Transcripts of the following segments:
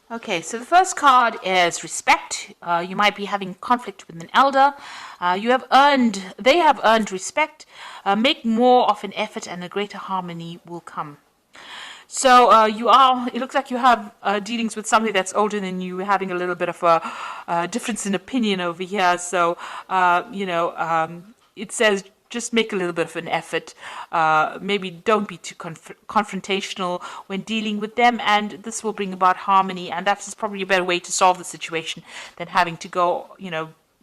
Okay, so the first card is respect. You might be having conflict with an elder. They have earned respect. Make more of an effort and a greater harmony will come. So it looks like you have dealings with somebody that's older than you, having a little bit of a difference in opinion over here. So, it says just make a little bit of an effort. Maybe don't be too confrontational when dealing with them, and this will bring about harmony. And that's probably a better way to solve the situation than having to go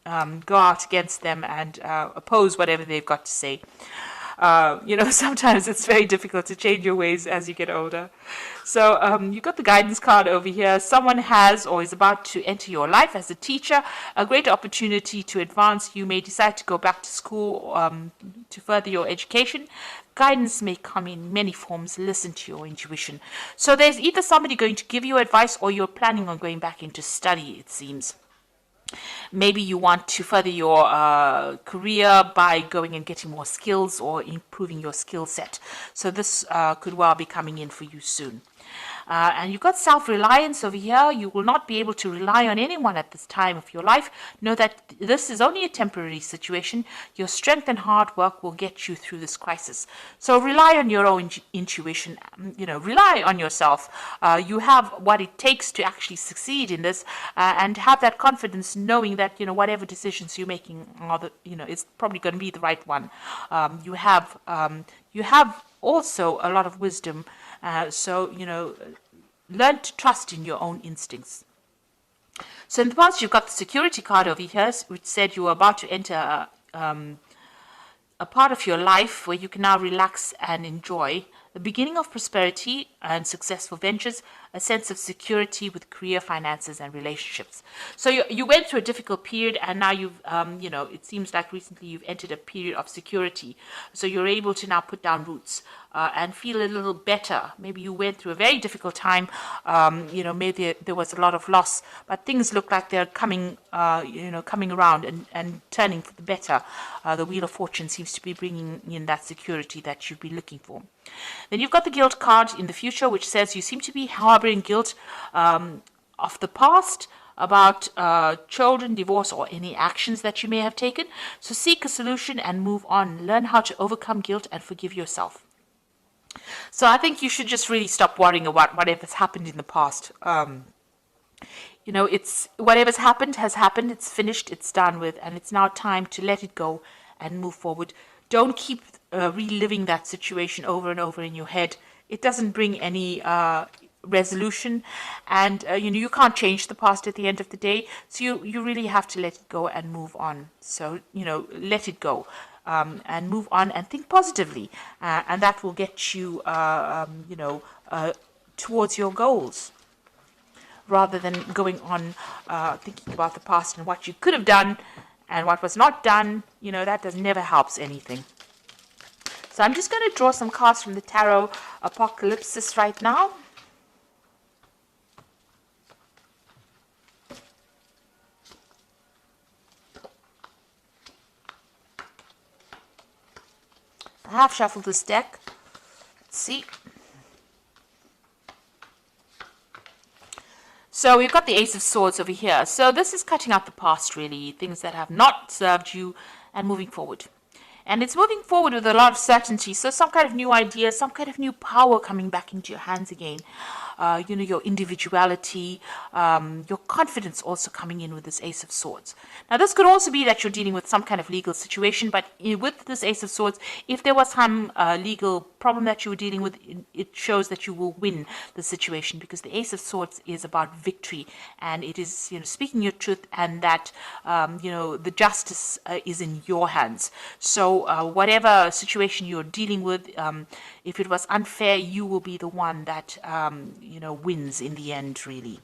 out against them and oppose whatever they've got to say. Sometimes it's very difficult to change your ways as you get older. So you've got the guidance card over here. Someone has or is about to enter your life as a teacher, a great opportunity to advance. You may decide to go back to school to further your education. Guidance may come in many forms. Listen to your intuition. So there's either somebody going to give you advice or you're planning on going back into study, it seems. Maybe you want to further your career by going and getting more skills or improving your skill set. So this could well be coming in for you soon. And you've got self-reliance over here. You will not be able to rely on anyone at this time of your life. Know that this is only a temporary situation. Your strength and hard work will get you through this crisis. So rely on your own intuition. Rely on yourself. You have what it takes to actually succeed in this, and have that confidence, knowing that whatever decisions you're making is probably going to be the right one. You have also a lot of wisdom. Learn to trust in your own instincts. So in the past, you've got the security card over here, which said you were about to enter a part of your life where you can now relax and enjoy the beginning of prosperity and successful ventures, a sense of security with career, finances, and relationships. So you went through a difficult period, and now it seems like recently you've entered a period of security. So you're able to now put down roots and feel a little better. Maybe you went through a very difficult time. Maybe there was a lot of loss, but things look like they're coming around and turning for the better. The Wheel of Fortune seems to be bringing in that security that you've been looking for. Then you've got the guilt card in the future, which says you seem to be harboring guilt of the past about children, divorce, or any actions that you may have taken. So seek a solution and move on. Learn how to overcome guilt and forgive yourself. So I think you should just really stop worrying about whatever's happened in the past. It's whatever's happened has happened. It's finished. It's done with, and it's now time to let it go and move forward. Don't keep reliving that situation over and over in your head. It doesn't bring any resolution, and you can't change the past at the end of the day. So you really have to let it go and move on. So let it go. And move on and think positively, and that will get you, towards your goals, rather than going on thinking about the past and what you could have done and what was not done. That never helps anything. So I'm just going to draw some cards from the Tarot Apocalypsis right now. I have shuffled this deck. Let's see. So we've got the Ace of Swords over here. So this is cutting out the past, really, things that have not served you, and moving forward. And it's moving forward with a lot of certainty. So some kind of new idea, some kind of new power coming back into your hands again. Your individuality, your confidence also coming in with this Ace of Swords. Now, this could also be that you're dealing with some kind of legal situation, but with this Ace of Swords, if there was some legal problem that you were dealing with, it shows that you will win the situation, because the Ace of Swords is about victory, and it is, speaking your truth, and that, the justice is in your hands. So whatever situation you're dealing with, if it was unfair, you will be the one that wins in the end, really.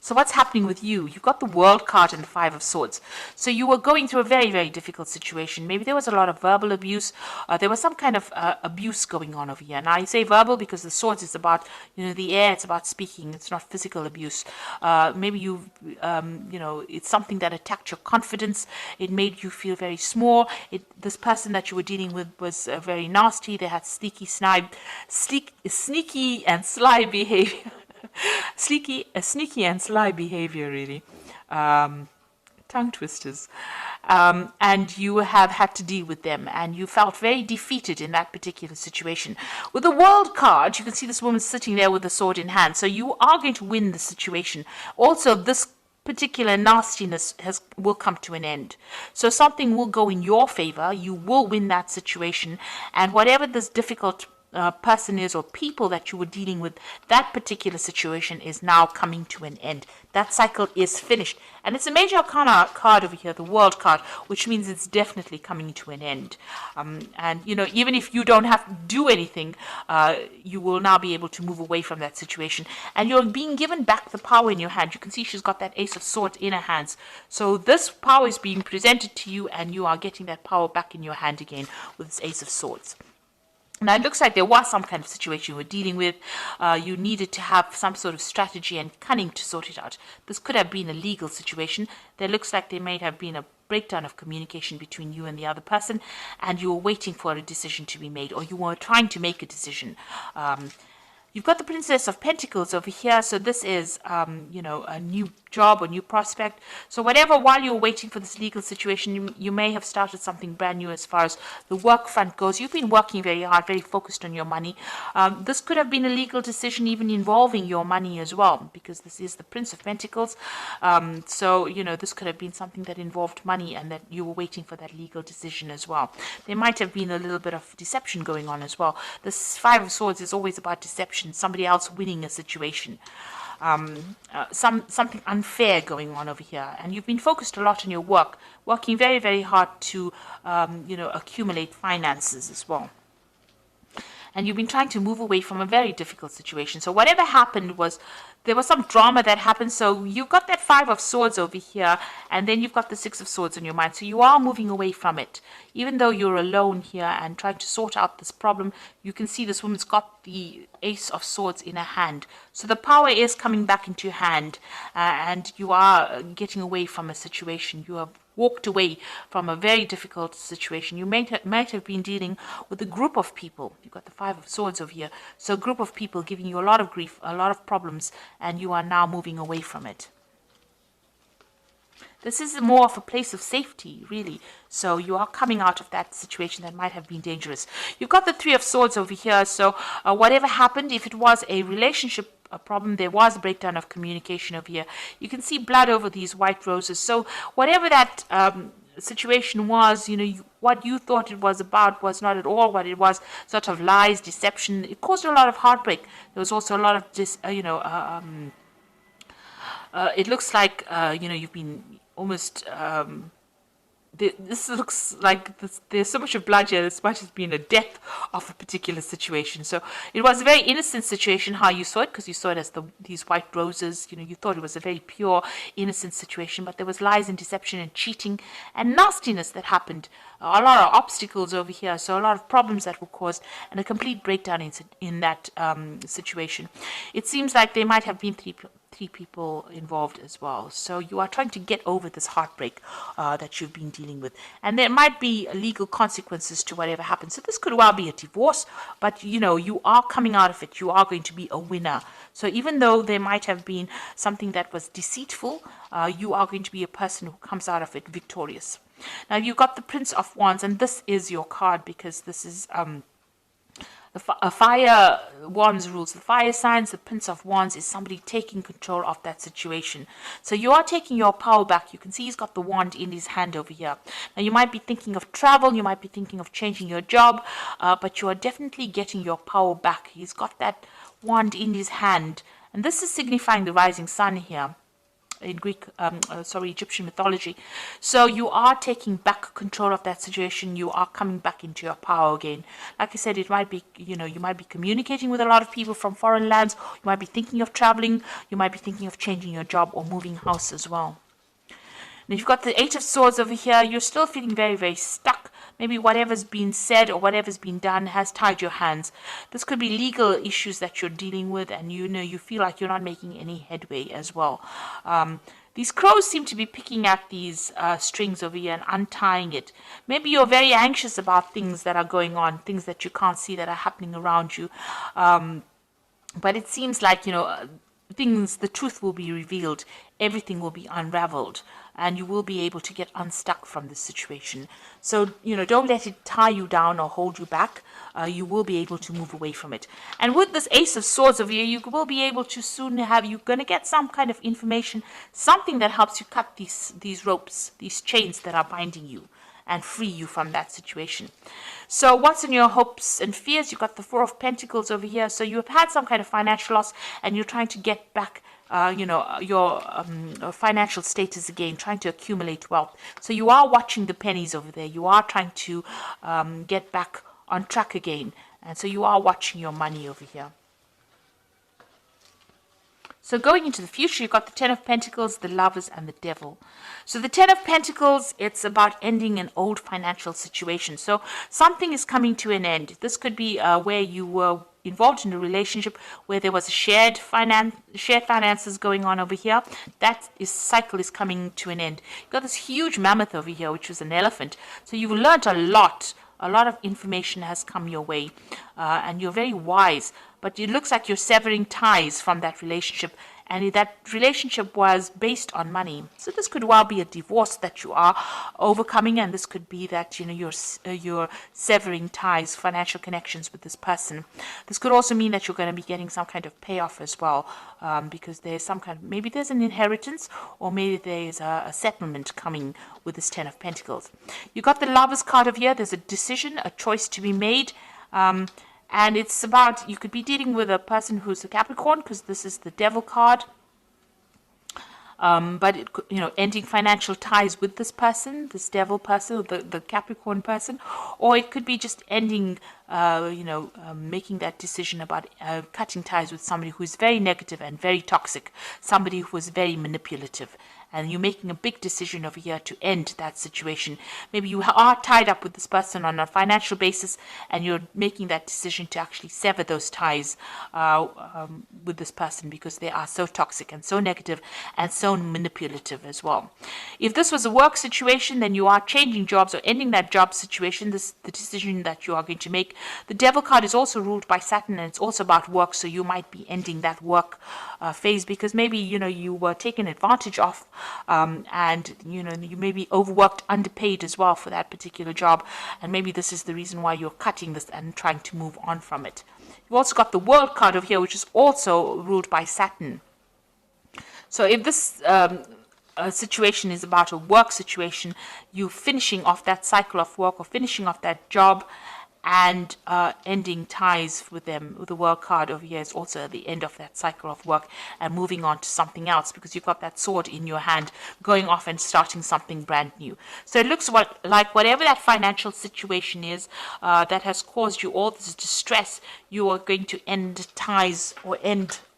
So what's happening with you? You've got the World card and the Five of Swords. So you were going through a very, very difficult situation. Maybe there was a lot of verbal abuse. There was some kind of abuse going on over here. Now, I say verbal because the Swords is about, the air. It's about speaking. It's not physical abuse. Maybe it's something that attacked your confidence. It made you feel very small. This person that you were dealing with was very nasty. They had sneaky and sly behavior. sneaky and sly behavior, really. Tongue twisters. And you have had to deal with them, and you felt very defeated in that particular situation. With the World card, you can see this woman sitting there with the sword in hand, so you are going to win the situation. Also, this particular nastiness will come to an end. So something will go in your favor. You will win that situation, and whatever this difficult person is or people that you were dealing with, that particular situation is now coming to an end. That cycle is finished. And it's a major arcana card over here, the World card, which means it's definitely coming to an end. And, you know, even if you don't have to do anything, you will now be able to move away from that situation. And you're being given back the power in your hand. You can see she's got that Ace of Swords in her hands. So this power is being presented to you, and you are getting that power back in your hand again with this Ace of Swords. Now, it looks like there was some kind of situation you were dealing with. You needed to have some sort of strategy and cunning to sort it out. This could have been a legal situation. There looks like there may have been a breakdown of communication between you and the other person, and you were waiting for a decision to be made, or you were trying to make a decision. You've got the Princess of Pentacles over here, so this is, you know, a new job or new prospect. So whatever, while you're waiting for this legal situation, you may have started something brand new as far as the work front goes. You've been working very hard, very focused on your money. This could have been a legal decision even involving your money as well, because this is the Prince of Pentacles. So, you know, this could have been something that involved money, and that you were waiting for that legal decision as well. There might have been a little bit of deception going on as well. This Five of Swords is always about deception. Somebody else winning a situation, something unfair going on over here, and you've been focused a lot on your work, working very, very hard to, you know, accumulate finances as well. And you've been trying to move away from a very difficult situation. So whatever happened was, there was some drama that happened. So you've got that Five of Swords over here, and then you've got the Six of Swords in your mind. So you are moving away from it. Even though you're alone here and trying to sort out this problem, you can see this woman's got the Ace of Swords in her hand. So the power is coming back into your hand, and you are getting away from a situation. You have walked away from a very difficult situation. You might have been dealing with a group of people. You've got the Five of Swords over here. So a group of people giving you a lot of grief, a lot of problems, and you are now moving away from it. This is more of a place of safety, really. So you are coming out of that situation that might have been dangerous. You've got the Three of Swords over here. So whatever happened, if it was a relationship problem, there was a breakdown of communication over here. You can see blood over these white roses. So whatever that situation was, you know, what you thought it was about was not at all what it was. Sort of lies, deception. It caused a lot of heartbreak. There was also a lot of it looks like you know, you've been almost this looks like there's so much of blood here. This might have been a death of a particular situation. So it was a very innocent situation how you saw it, because you saw it as these white roses. You know, you thought it was a very pure, innocent situation, but there was lies and deception and cheating and nastiness that happened. A lot of obstacles over here, so a lot of problems that were caused, and a complete breakdown in that situation. It seems like there might have been three people involved as well. So you are trying to get over this heartbreak that you've been dealing with, and there might be legal consequences to whatever happens. So this could well be a divorce, but you know, you are coming out of it. You are going to be a winner. So even though there might have been something that was deceitful, you are going to be a person who comes out of it victorious. Now you've got the Prince of Wands, and this is your card because this is fire wands rules the fire signs. The Prince of Wands is somebody taking control of that situation. So you are taking your power back. You can see he's got the wand in his hand over here. Now you might be thinking of travel, you might be thinking of changing your job, but you are definitely getting your power back. He's got that wand in his hand, and this is signifying the rising sun here in Egyptian mythology. So you are taking back control of that situation. You are coming back into your power again. Like I said, it might be, you know, you might be communicating with a lot of people from foreign lands. You might be thinking of traveling. You might be thinking of changing your job or moving house as well. And if you've got the Eight of Swords over here, you're still feeling very, very stuck. Maybe whatever's been said or whatever's been done has tied your hands. This could be legal issues that you're dealing with, and you know, you feel like you're not making any headway as well. These crows seem to be picking at these strings over here and untying it. Maybe you're very anxious about things that are going on, things that you can't see that are happening around you. But it seems like, you know, the truth will be revealed, everything will be unraveled, and you will be able to get unstuck from this situation. So, don't let it tie you down or hold you back. You will be able to move away from it. And with this Ace of Swords over here, you will be able to soon you're going to get some kind of information, something that helps you cut these ropes, these chains that are binding you, and free you from that situation. So what's in your hopes and fears? You've got the Four of Pentacles over here. So you've had some kind of financial loss and you're trying to get back your financial status again, trying to accumulate wealth. So you are watching the pennies over there. You are trying to get back on track again. And so you are watching your money over here. So going into the future, you've got the Ten of Pentacles, the Lovers, and the Devil. So the Ten of Pentacles, it's about ending an old financial situation. So something is coming to an end. This could be where you were involved in a relationship where there was a shared finances going on over here. That cycle is coming to an end. You've got this huge mammoth over here, which was an elephant. So you've learned a lot. A lot of information has come your way, and you're very wise. But it looks like you're severing ties from that relationship, and that relationship was based on money. So this could well be a divorce that you are overcoming, and this could be that you're severing ties, financial connections with this person. This could also mean that you're going to be getting some kind of payoff as well, because there's maybe there's an inheritance, or maybe there's a settlement coming with this Ten of Pentacles. You got the Lovers card over here. There's a decision, a choice to be made. And it's about, you could be dealing with a person who's a Capricorn, because this is the Devil card. But it could, ending financial ties with this person, this Devil person, the Capricorn person, or it could be just ending, making that decision about cutting ties with somebody who is very negative and very toxic, somebody who is very manipulative. And you're making a big decision over here to end that situation. Maybe you are tied up with this person on a financial basis, and you're making that decision to actually sever those ties with this person, because they are so toxic and so negative and so manipulative as well. If this was a work situation, then you are changing jobs or ending that job situation. This is the decision that you are going to make. The Devil card is also ruled by Saturn, and it's also about work. So you might be ending that work phase, because maybe you were taken advantage of. And you may be overworked, underpaid as well for that particular job, and maybe this is the reason why you're cutting this and trying to move on from it. You've also got the World card over here, which is also ruled by Saturn. So if this situation is about a work situation, you finishing off that cycle of work or finishing off that job and ending ties with them. With the World card over here is also the end of that cycle of work and moving on to something else, because you've got that sword in your hand, going off and starting something brand new. So it looks like whatever that financial situation is that has caused you all this distress, you are going to end ties or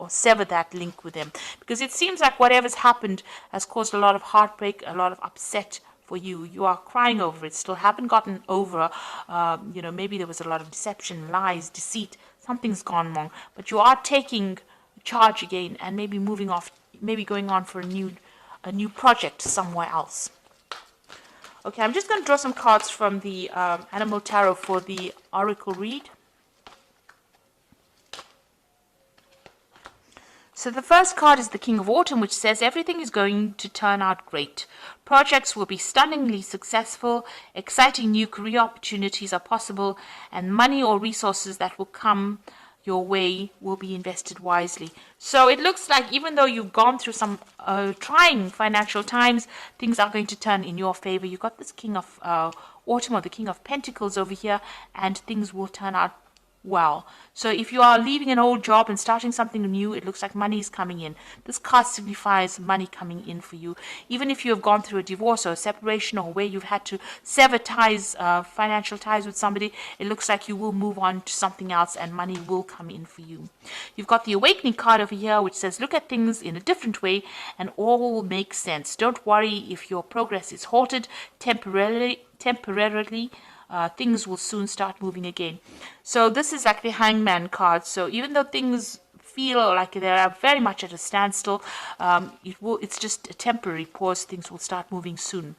sever that link with them, because it seems like whatever's happened has caused a lot of heartbreak, a lot of upset for you. You are crying over it, still haven't gotten over, maybe there was a lot of deception, lies, deceit, something's gone wrong, but you are taking charge again and maybe moving off, maybe going on for a new project somewhere else. Okay, I'm just going to draw some cards from the Animal Tarot for the Oracle read. So the first card is the King of Autumn, which says everything is going to turn out great. Projects will be stunningly successful, exciting new career opportunities are possible, and money or resources that will come your way will be invested wisely. So it looks like even though you've gone through some trying financial times, things are going to turn in your favor. You've got this King of Autumn, or the King of Pentacles over here, and things will turn out well. So if you are leaving an old job and starting something new, it looks like money is coming in. This card signifies money coming in for you. Even if you have gone through a divorce or a separation, or where you've had to sever ties, financial ties with somebody, it looks like you will move on to something else and money will come in for you. You've got the Awakening card over here, which says look at things in a different way and all will make sense. Don't worry if your progress is halted temporarily. Things will soon start moving again. So this is like the Hangman card. So even though things feel like they are very much at a standstill, it's just a temporary pause. Things will start moving soon.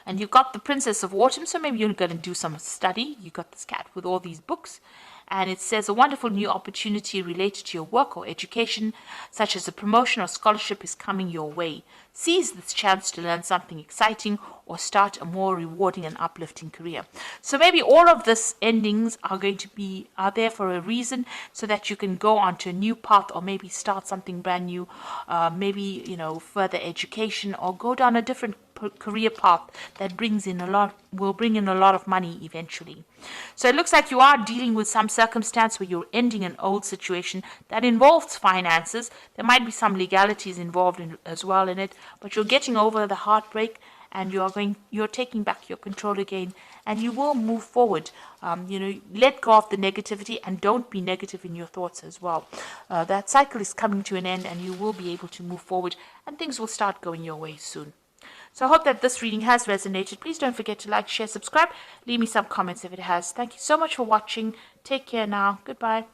And you've got the Princess of Autumn, so maybe you're going to do some study. You've got this cat with all these books. and it says a wonderful new opportunity related to your work or education, such as a promotion or scholarship, is coming your way. Seize this chance to learn something exciting or start a more rewarding and uplifting career. So maybe all of this endings are there for a reason, so that you can go onto a new path, or maybe start something brand new, maybe further education, or go down a different career path that will bring in a lot of money eventually. So it looks like you are dealing with some circumstance where you're ending an old situation that involves finances. There might be some legalities involved as well in it, but you're getting over the heartbreak, and you're taking back your control again, and you will move forward. Let go of the negativity, and don't be negative in your thoughts as well. That cycle is coming to an end, and you will be able to move forward, and things will start going your way soon. So I hope that this reading has resonated. Please don't forget to like, share, subscribe. Leave me some comments if it has. Thank you so much for watching. Take care now. Goodbye.